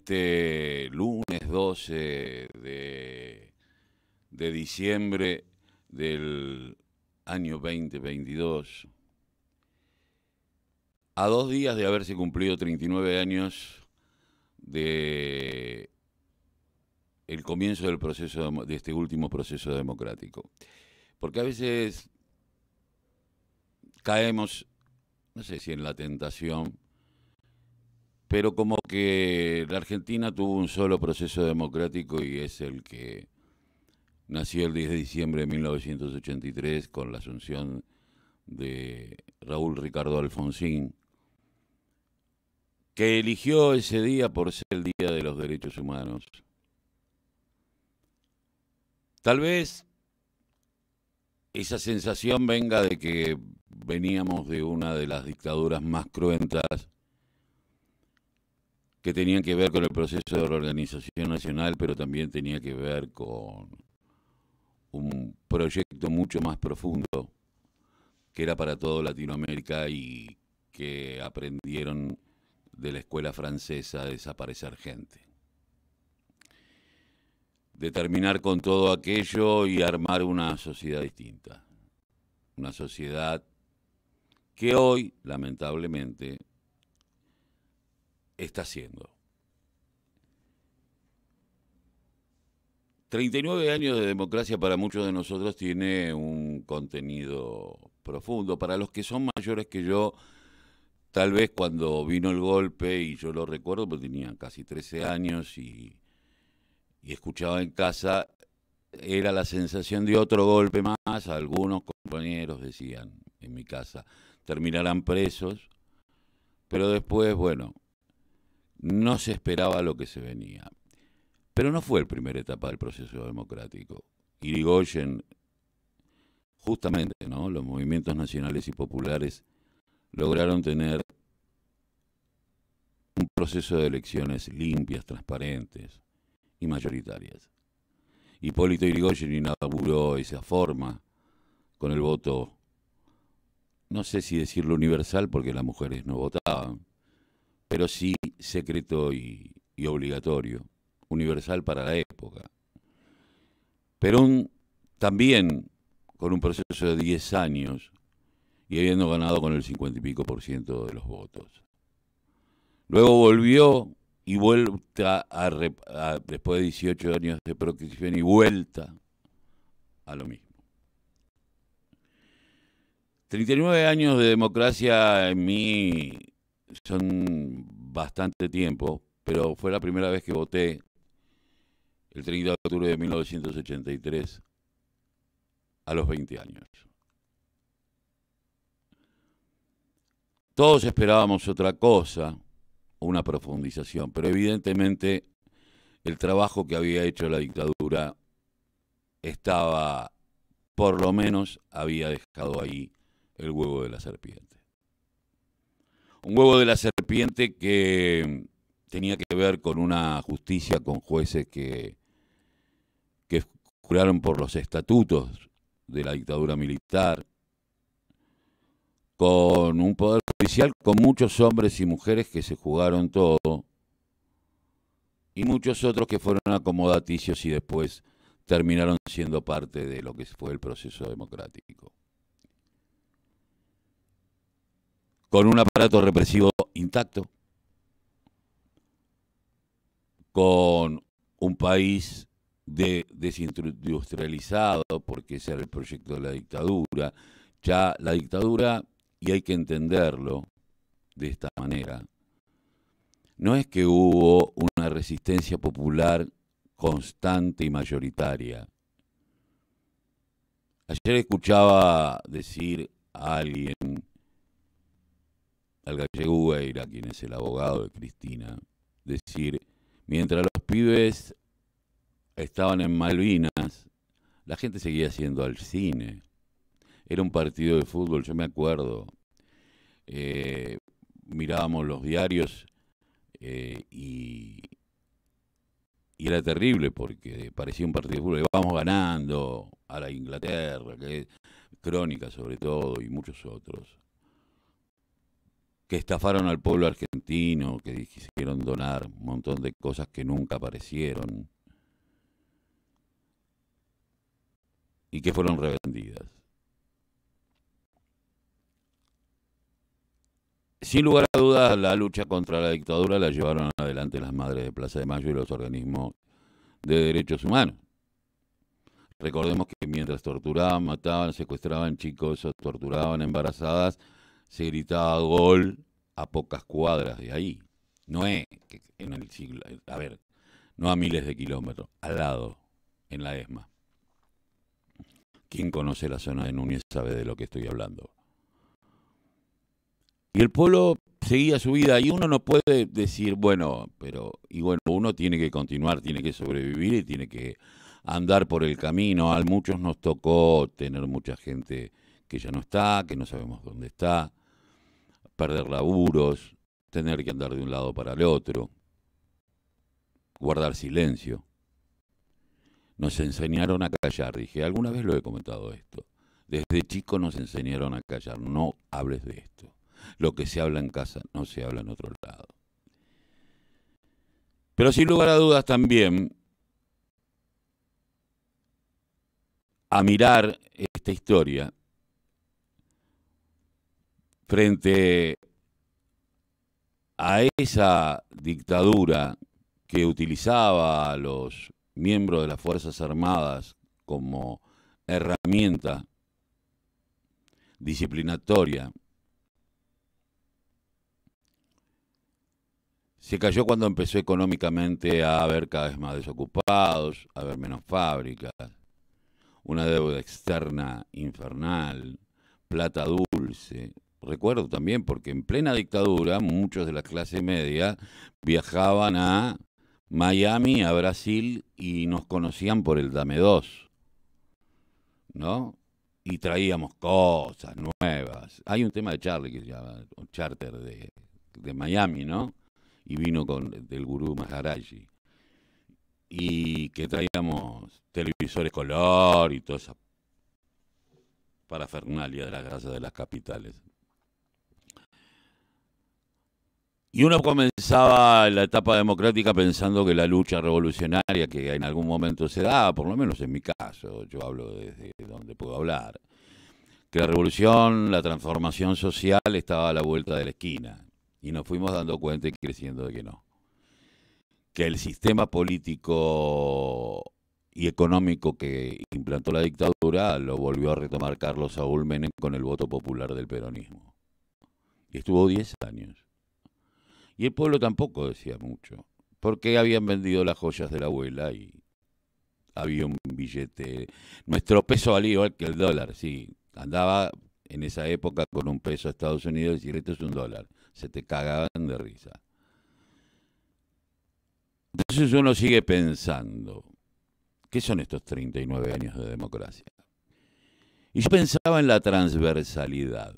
este lunes 12 de diciembre del año 2022, a 2 días de haberse cumplido 39 años de el comienzo del proceso de este último proceso democrático. Porque a veces caemos, no sé si en la tentación, pero como que la Argentina tuvo un solo proceso democrático y es el que nació el 10 de diciembre de 1983 con la asunción de Raúl Ricardo Alfonsín, que eligió ese día por ser el Día de los Derechos Humanos. Tal vez esa sensación venga de que veníamos de una de las dictaduras más cruentas que tenían que ver con el proceso de reorganización nacional, pero también tenía que ver con un proyecto mucho más profundo que era para toda Latinoamérica y que aprendieron de la escuela francesa a desaparecer gente. De terminar con todo aquello y armar una sociedad distinta. Una sociedad que hoy, lamentablemente, está siendo. 39 años de democracia para muchos de nosotros tiene un contenido profundo. Para los que son mayores que yo, tal vez cuando vino el golpe, y yo lo recuerdo porque tenía casi 13 años y escuchaba en casa, era la sensación de otro golpe más. Algunos compañeros decían en mi casa, terminarán presos, pero después, bueno, no se esperaba lo que se venía. Pero no fue la primera etapa del proceso democrático. Irigoyen, justamente, ¿no? Los movimientos nacionales y populares lograron tener un proceso de elecciones limpias, transparentes y mayoritarias. Hipólito Yrigoyen inauguró esa forma con el voto, no sé si decirlo universal porque las mujeres no votaban, pero sí secreto y obligatorio, universal para la época. Pero también con un proceso de 10 años y habiendo ganado con el 50 y pico % de los votos. Luego volvió y vuelta después de 18 años de proscripción y vuelta a lo mismo. 39 años de democracia en mí son bastante tiempo, pero fue la primera vez que voté el 30 de octubre de 1983 a los 20 años. Todos esperábamos otra cosa, una profundización, pero evidentemente el trabajo que había hecho la dictadura estaba, por lo menos, había dejado ahí el huevo de la serpiente. Un huevo de la serpiente que tenía que ver con una justicia con jueces que juraron por los estatutos de la dictadura militar, con un poder judicial con muchos hombres y mujeres que se jugaron todo, y muchos otros que fueron acomodaticios y después terminaron siendo parte de lo que fue el proceso democrático. Con un aparato represivo intacto, con un país desindustrializado, porque ese era el proyecto de la dictadura. Ya la dictadura, y hay que entenderlo de esta manera, no es que hubo una resistencia popular constante y mayoritaria. Ayer escuchaba decir a alguien, al gallego Ueira, quien es el abogado de Cristina, decir, mientras los pibes estaban en Malvinas, la gente seguía yendo al cine. Era un partido de fútbol, yo me acuerdo. Mirábamos los diarios y era terrible porque parecía un partido de fútbol. Íbamos ganando a la Inglaterra, Crónica sobre todo, y muchos otros. que estafaron al pueblo argentino, que quisieron donar un montón de cosas que nunca aparecieron y que fueron revendidas. Sin lugar a dudas, la lucha contra la dictadura la llevaron adelante las madres de Plaza de Mayo y los organismos de derechos humanos. Recordemos que mientras torturaban, mataban, secuestraban chicos o torturaban embarazadas, se gritaba gol a pocas cuadras de ahí. No es que en el siglo, a ver, no a miles de kilómetros, al lado, en la ESMA. Quien conoce la zona de Núñez sabe de lo que estoy hablando. Y el pueblo seguía su vida y uno no puede decir, bueno, uno tiene que continuar, tiene que sobrevivir y tiene que andar por el camino. A muchos nos tocó tener mucha gente que ya no está, que no sabemos dónde está, perder laburos, tener que andar de un lado para el otro, guardar silencio. Nos enseñaron a callar, dije, alguna vez lo he comentado esto. Desde chico nos enseñaron a callar, no hables de esto. Lo que se habla en casa no se habla en otro lado. Pero sin lugar a dudas también, a mirar esta historia frente a esa dictadura que utilizaba a los miembros de las Fuerzas Armadas como herramienta disciplinatoria, se cayó cuando empezó económicamente a haber cada vez más desocupados, a haber menos fábricas, una deuda externa infernal, plata dulce. Recuerdo también porque en plena dictadura muchos de la clase media viajaban a Miami, a Brasil y nos conocían por el Dame 2, ¿no? Y traíamos cosas nuevas. Hay un tema de Charlie que se llama Charter de Miami, ¿no? Y vino del gurú Maharaji. Y que traíamos televisores color y toda esa parafernalia de las casas de las capitales. Y uno comenzaba la etapa democrática pensando que la lucha revolucionaria que en algún momento se daba, por lo menos en mi caso, yo hablo desde donde puedo hablar, que la revolución, la transformación social estaba a la vuelta de la esquina. Y nos fuimos dando cuenta y creciendo de que no. Que el sistema político y económico que implantó la dictadura lo volvió a retomar Carlos Saúl Menem con el voto popular del peronismo. Y estuvo 10 años. Y el pueblo tampoco decía mucho, porque habían vendido las joyas de la abuela y había un billete. Nuestro peso valía igual que el dólar, sí. Andaba en esa época con un peso a Estados Unidos y decir, esto es un dólar. Se te cagaban de risa. Entonces uno sigue pensando, ¿qué son estos 39 años de democracia? Y yo pensaba en la transversalidad,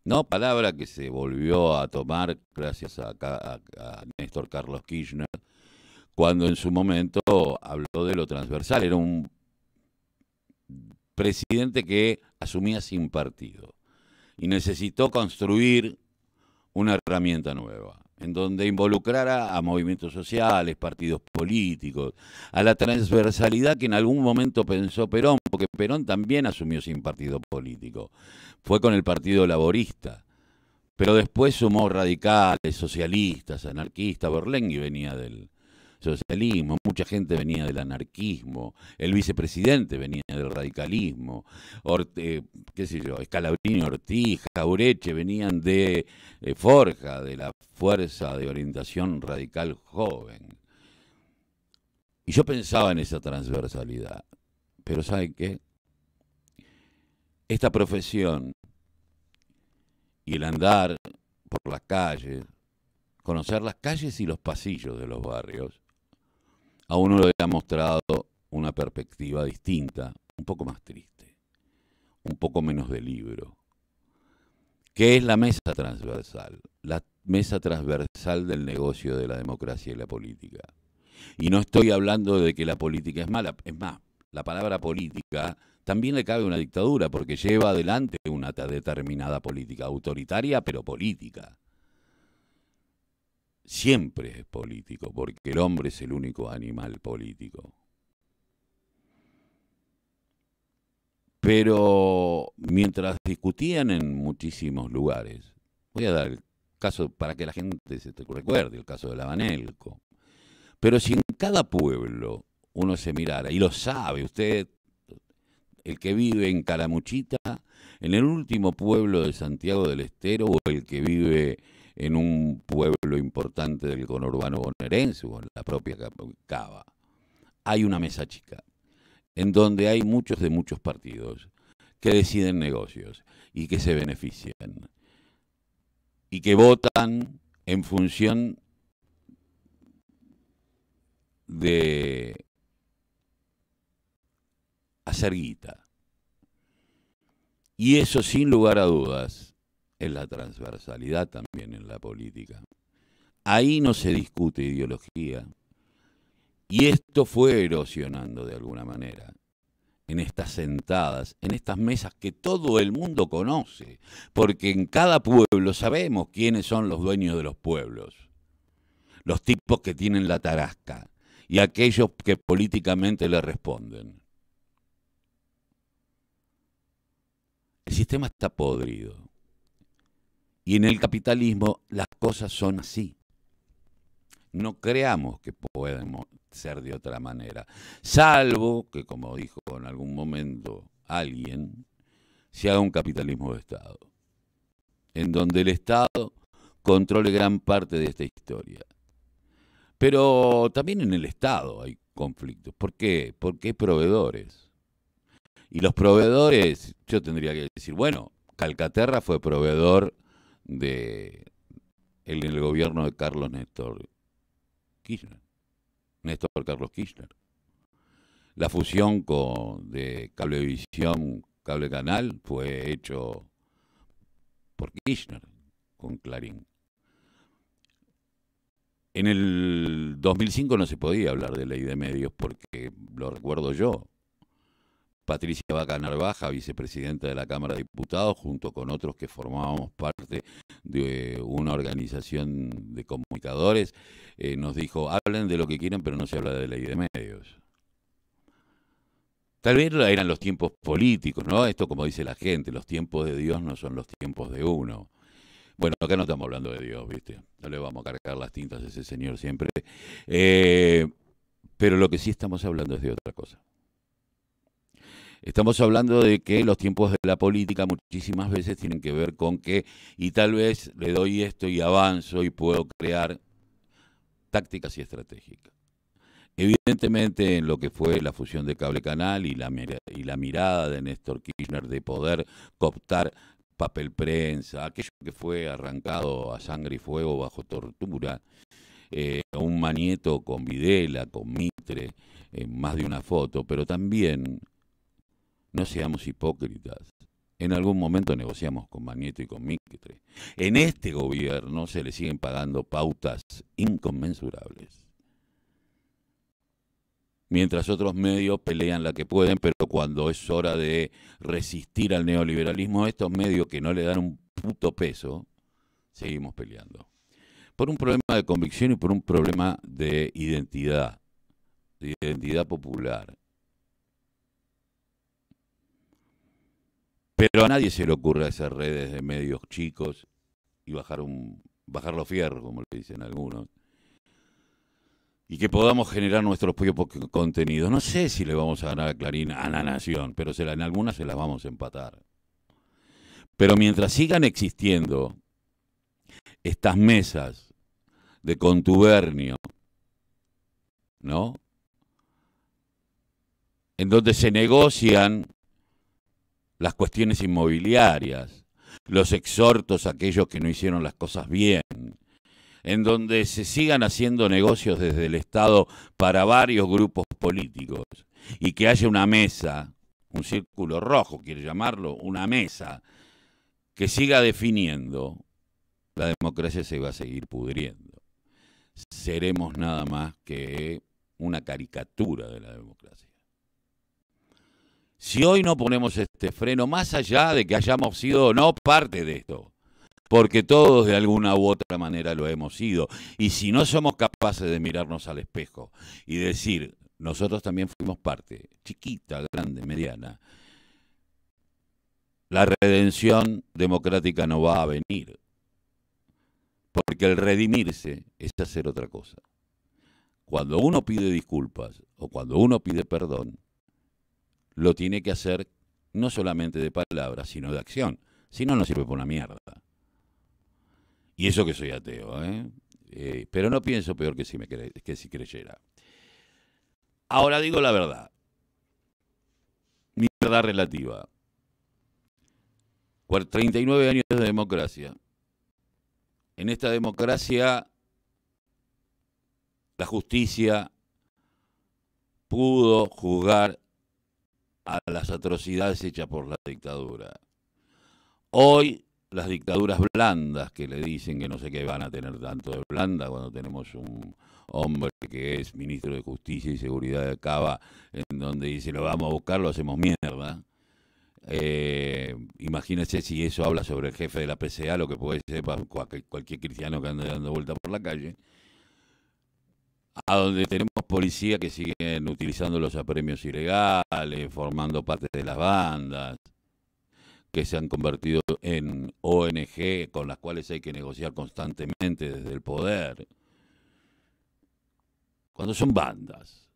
¿no? Palabra que se volvió a tomar gracias a Néstor Carlos Kirchner, cuando en su momento habló de lo transversal. Era un presidente que asumía sin partido y necesitó construir una herramienta nueva, en donde involucrara a movimientos sociales, partidos políticos, a la transversalidad que en algún momento pensó Perón, porque Perón también asumió sin partido político. Fue con el Partido Laborista, pero después sumó radicales, socialistas, anarquistas. Berlengui venía del socialismo, mucha gente venía del anarquismo, el vicepresidente venía del radicalismo, qué sé yo, Scalabrini, Ortiz, Jaureche venían de Forja, de la Fuerza de Orientación Radical Joven. Y yo pensaba en esa transversalidad, pero ¿saben qué? Esta profesión y el andar por las calles, conocer las calles y los pasillos de los barrios, a uno le ha mostrado una perspectiva distinta, un poco más triste, un poco menos de libro, que es la mesa transversal del negocio de la democracia y la política. Y no estoy hablando de que la política es mala, es más, la palabra política también le cabe una dictadura, porque lleva adelante una determinada política, autoritaria, pero política. Siempre es político, porque el hombre es el único animal político. Pero mientras discutían en muchísimos lugares, voy a dar el caso para que la gente se te recuerde, el caso de la Banelco. Pero si en cada pueblo uno se mirara, y lo sabe usted, el que vive en Calamuchita, en el último pueblo de Santiago del Estero, o el que vive en un pueblo importante del conurbano bonaerense, o en la propia Cava, hay una mesa chica, en donde hay muchos de muchos partidos que deciden negocios y que se benefician y que votan en función de hacer guita. Y eso, sin lugar a dudas, es la transversalidad también en la política. Ahí no se discute ideología. Y esto fue erosionando de alguna manera en estas sentadas, en estas mesas que todo el mundo conoce, porque en cada pueblo sabemos quiénes son los dueños de los pueblos, los tipos que tienen la tarasca y aquellos que políticamente le responden. El sistema está podrido. Y en el capitalismo las cosas son así. No creamos que podemos ser de otra manera. Salvo que, como dijo en algún momento alguien, se haga un capitalismo de Estado. En donde el Estado controle gran parte de esta historia. Pero también en el Estado hay conflictos. ¿Por qué? Porque hay proveedores. Y los proveedores, yo tendría que decir, bueno, Calcaterra fue proveedor de el gobierno de Carlos Néstor Kirchner. Néstor Carlos Kirchner. La fusión de Cablevisión, Cable Canal, fue hecho por Kirchner con Clarín. En el 2005 no se podía hablar de ley de medios porque, lo recuerdo yo, Patricia Vaca Narvaja, vicepresidenta de la Cámara de Diputados, junto con otros que formábamos parte de una organización de comunicadores, nos dijo, hablen de lo que quieran, pero no se habla de ley de medios. Tal vez eran los tiempos políticos, ¿no? Esto, como dice la gente, los tiempos de Dios no son los tiempos de uno. Bueno, acá no estamos hablando de Dios, ¿viste? No le vamos a cargar las tintas a ese señor siempre. Pero lo que sí estamos hablando es de otra cosa. Estamos hablando de que los tiempos de la política muchísimas veces tienen que ver con que, y tal vez le doy esto y avanzo y puedo crear tácticas y estratégicas. Evidentemente, en lo que fue la fusión de Cable Canal y la mirada de Néstor Kirchner de poder cooptar papel prensa, aquello que fue arrancado a sangre y fuego bajo tortura, un Manieto con Videla, con Mitre, más de una foto, pero también, no seamos hipócritas, en algún momento negociamos con Manieto y con Mitre. En este gobierno se le siguen pagando pautas inconmensurables. Mientras otros medios pelean la que pueden, pero cuando es hora de resistir al neoliberalismo, estos medios que no le dan un puto peso, seguimos peleando. Por un problema de convicción y por un problema de identidad popular. Pero a nadie se le ocurre hacer redes de medios chicos y bajar los fierros, como le dicen algunos. Y que podamos generar nuestros propios contenidos. No sé si le vamos a ganar a Clarín, a La Nación, pero en algunas se las vamos a empatar. Pero mientras sigan existiendo estas mesas de contubernio, ¿no? En donde se negocian las cuestiones inmobiliarias, los exhortos a aquellos que no hicieron las cosas bien, en donde se sigan haciendo negocios desde el Estado para varios grupos políticos y que haya una mesa, un círculo rojo, quiere llamarlo, una mesa que siga definiendo, la democracia se va a seguir pudriendo. Seremos nada más que una caricatura de la democracia. Si hoy no ponemos este freno, más allá de que hayamos sido o no parte de esto, porque todos de alguna u otra manera lo hemos sido, y si no somos capaces de mirarnos al espejo y decir, nosotros también fuimos parte, chiquita, grande, mediana, la redención democrática no va a venir, porque el redimirse es hacer otra cosa. Cuando uno pide disculpas o cuando uno pide perdón, lo tiene que hacer no solamente de palabras, sino de acción. Si no, no sirve por una mierda. Y eso que soy ateo, ¿eh? Pero no pienso peor que si creyera. Ahora digo la verdad. Mi verdad relativa. 39 años de democracia. En esta democracia, la justicia pudo juzgar a las atrocidades hechas por la dictadura. Hoy, las dictaduras blandas, que le dicen que no sé qué van a tener tanto de blanda cuando tenemos un hombre que es ministro de Justicia y Seguridad de Cava, en donde dice lo vamos a buscar, lo hacemos mierda. Imagínense si eso habla sobre el jefe de la PCA, lo que puede ser cualquier cristiano que ande dando vuelta por la calle. A donde tenemos policía que siguen utilizando los apremios ilegales, formando parte de las bandas, que se han convertido en ONG con las cuales hay que negociar constantemente desde el poder. Cuando son bandas.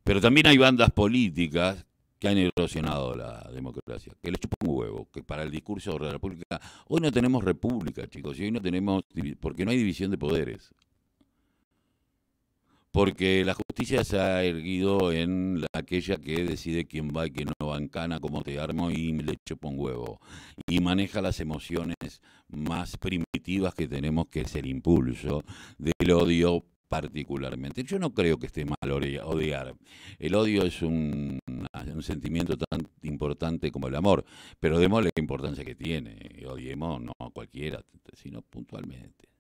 Pero también hay bandas políticas que han erosionado la democracia, que le chupan un huevo, que para el discurso de la república, hoy no tenemos república, chicos, y hoy no tenemos, porque no hay división de poderes. Porque la justicia se ha erguido en aquella que decide quién va y quién no va en cana, cómo te armo y le chupa un huevo. Y maneja las emociones más primitivas que tenemos, que es el impulso del odio particularmente. Yo no creo que esté mal odiar. El odio es un sentimiento tan importante como el amor, pero démosle la importancia que tiene. Odiemos no a cualquiera, sino puntualmente.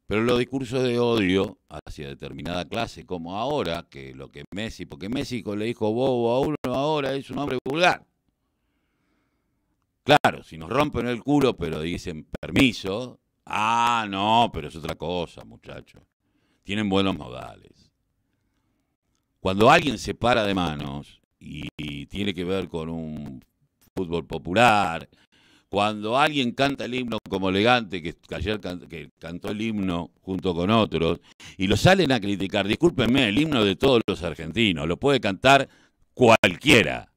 Pero los discursos de odio hacia determinada clase, como ahora, que lo que Messi, porque Messi le dijo bobo a uno, ahora es un hombre vulgar. Claro, si nos rompen el culo, pero dicen permiso, no, pero es otra cosa, muchachos. Tienen buenos modales. Cuando alguien se para de manos y tiene que ver con un fútbol popular, cuando alguien canta el himno como Elegante, que ayer que cantó el himno junto con otros, y lo salen a criticar, discúlpenme, el himno de todos los argentinos, lo puede cantar cualquiera.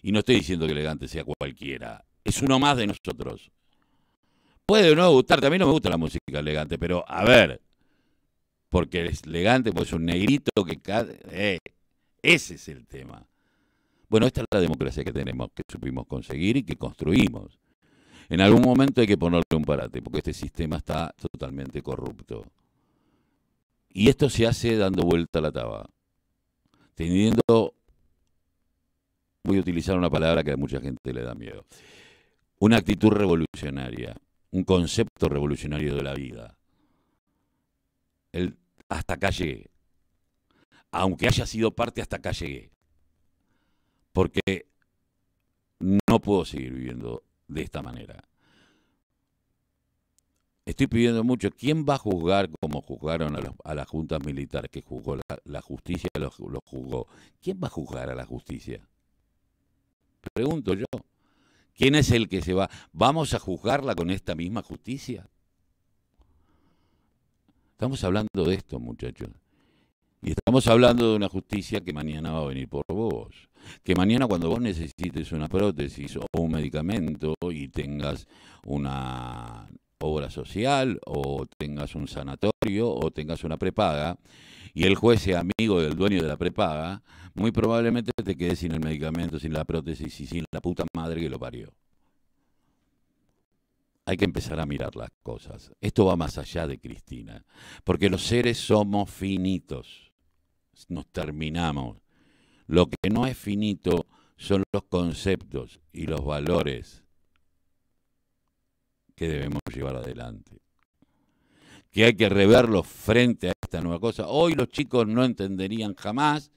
Y no estoy diciendo que Elegante sea cualquiera, es uno más de nosotros. Puede o no gustarte, a mí no me gusta la música elegante, pero a ver, porque es elegante, pues es un negrito que... ese es el tema. Bueno, esta es la democracia que tenemos, que supimos conseguir y que construimos. En algún momento hay que ponerle un parate, porque este sistema está totalmente corrupto. Y esto se hace dando vuelta a la taba. Teniendo, voy a utilizar una palabra que a mucha gente le da miedo, una actitud revolucionaria, un concepto revolucionario de la vida. Hasta acá llegué. Aunque haya sido parte, hasta acá llegué. Porque no puedo seguir viviendo de esta manera. Estoy pidiendo mucho. ¿Quién va a juzgar como juzgaron a las juntas militares que juzgó la justicia? Los juzgó. ¿Quién va a juzgar a la justicia? Pregunto yo. ¿Quién es el que se va? ¿Vamos a juzgarla con esta misma justicia? Estamos hablando de esto, muchachos. Y estamos hablando de una justicia que mañana va a venir por vos. Que mañana cuando vos necesites una prótesis o un medicamento y tengas una obra social o tengas un sanatorio o tengas una prepaga y el juez sea amigo del dueño de la prepaga, muy probablemente te quedes sin el medicamento, sin la prótesis y sin la puta madre que lo parió. Hay que empezar a mirar las cosas. Esto va más allá de Cristina, porque los seres somos finitos. Nos terminamos. Lo que no es finito son los conceptos y los valores que debemos llevar adelante. Que hay que reverlos frente a esta nueva cosa. Hoy los chicos no entenderían jamás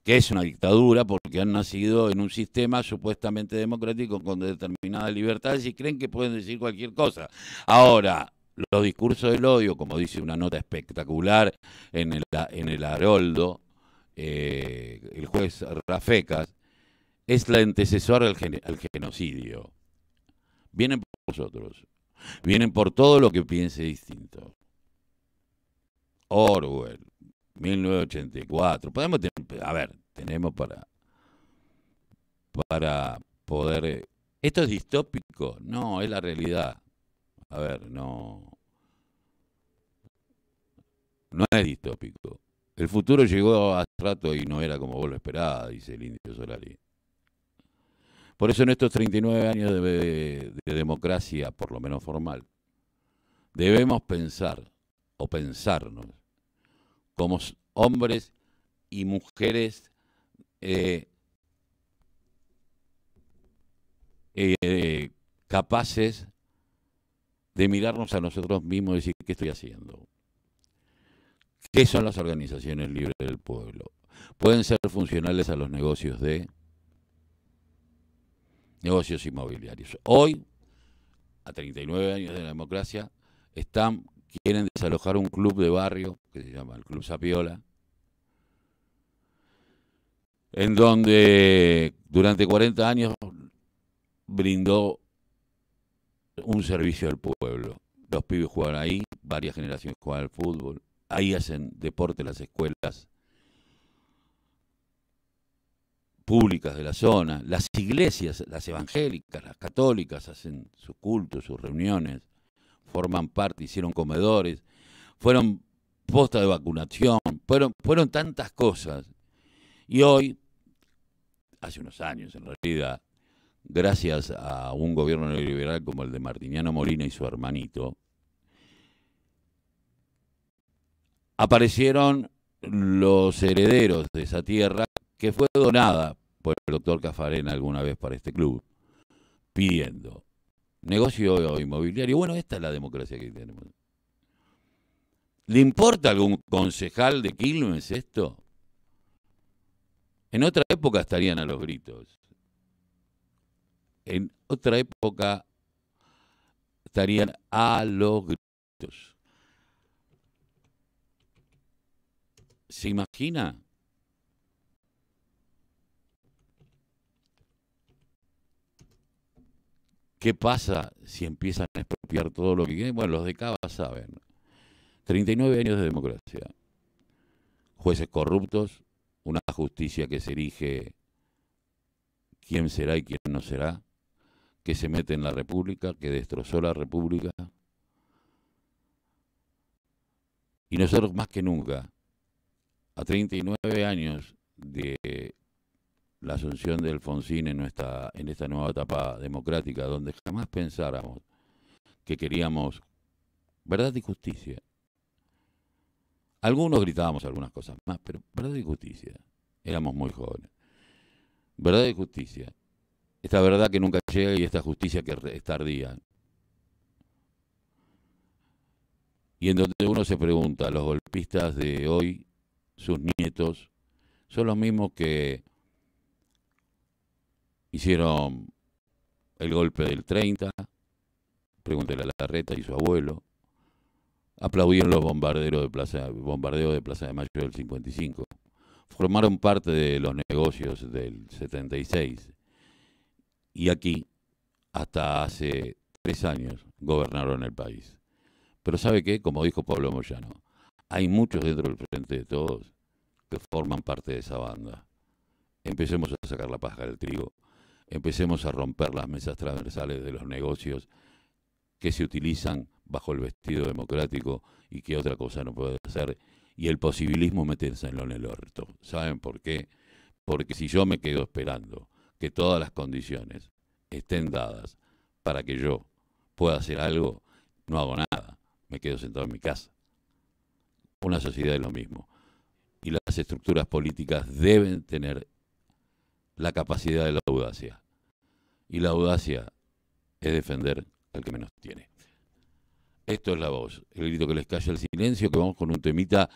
que es una dictadura porque han nacido en un sistema supuestamente democrático con determinadas libertades y creen que pueden decir cualquier cosa. Ahora, los discursos del odio, como dice una nota espectacular en el Haroldo, el juez Rafecas, es la antecesora al genocidio. Vienen por nosotros, vienen por todo lo que piense distinto. Orwell, 1984. A ver, tenemos para poder. ¿Esto es distópico? No, es la realidad. A ver, no es distópico. El futuro llegó hace rato y no era como vos lo esperabas, dice el Indio Solari. Por eso en estos 39 años de democracia, por lo menos formal, debemos pensar o pensarnos como hombres y mujeres capaces de mirarnos a nosotros mismos y decir, ¿qué estoy haciendo? ¿Qué son las organizaciones libres del pueblo? Pueden ser funcionales a los negocios inmobiliarios. Hoy, a 39 años de la democracia, quieren desalojar un club de barrio que se llama el Club Sapiola, en donde durante 40 años brindó un servicio al pueblo. Los pibes juegan ahí, varias generaciones juegan al fútbol, ahí hacen deporte las escuelas públicas de la zona, las iglesias, las evangélicas, las católicas hacen sus cultos, sus reuniones, forman parte, hicieron comedores, fueron postas de vacunación, fueron tantas cosas. Y hoy, hace unos años en realidad, gracias a un gobierno neoliberal como el de Martiniano Molina y su hermanito, aparecieron los herederos de esa tierra que fue donada por el doctor Cafarena alguna vez para este club, pidiendo negocio inmobiliario. Bueno, esta es la democracia que tenemos. ¿Le importa a algún concejal de Quilmes esto? En otra época estarían a los gritos. En otra época estarían a los gritos. ¿Se imagina? ¿Qué pasa si empiezan a expropiar todo lo que quieren? Bueno, los de Cava saben. 39 años de democracia. Jueces corruptos, una justicia que se erige quién será y quién no será, que se mete en la República, que destrozó la República. Y nosotros más que nunca, a 39 años de la asunción de Alfonsín en esta nueva etapa democrática, donde jamás pensáramos que queríamos verdad y justicia. Algunos gritábamos algunas cosas más, pero verdad y justicia. Éramos muy jóvenes. Verdad y justicia. Esta verdad que nunca llega y esta justicia que es tardía. Y en donde uno se pregunta, los golpistas de hoy, sus nietos, son los mismos que hicieron el golpe del 30, pregúntele a Larreta y su abuelo, aplaudieron los bombardeos de Plaza de Mayo del 55, formaron parte de los negocios del 76 y aquí, hasta hace 3 años, gobernaron el país. Pero ¿sabe qué? Como dijo Pablo Moyano, hay muchos dentro del Frente de Todos que forman parte de esa banda. Empecemos a sacar la paja del trigo, empecemos a romper las mesas transversales de los negocios que se utilizan bajo el vestido democrático y que otra cosa no puede hacer, y el posibilismo meterse en el orto. ¿Saben por qué? Porque si yo me quedo esperando que todas las condiciones estén dadas para que yo pueda hacer algo, no hago nada, me quedo sentado en mi casa. Una sociedad es lo mismo. Y las estructuras políticas deben tener la capacidad de la audacia. Y la audacia es defender al que menos tiene. Esto es La Voz, el grito que les calla el silencio, que vamos con un temita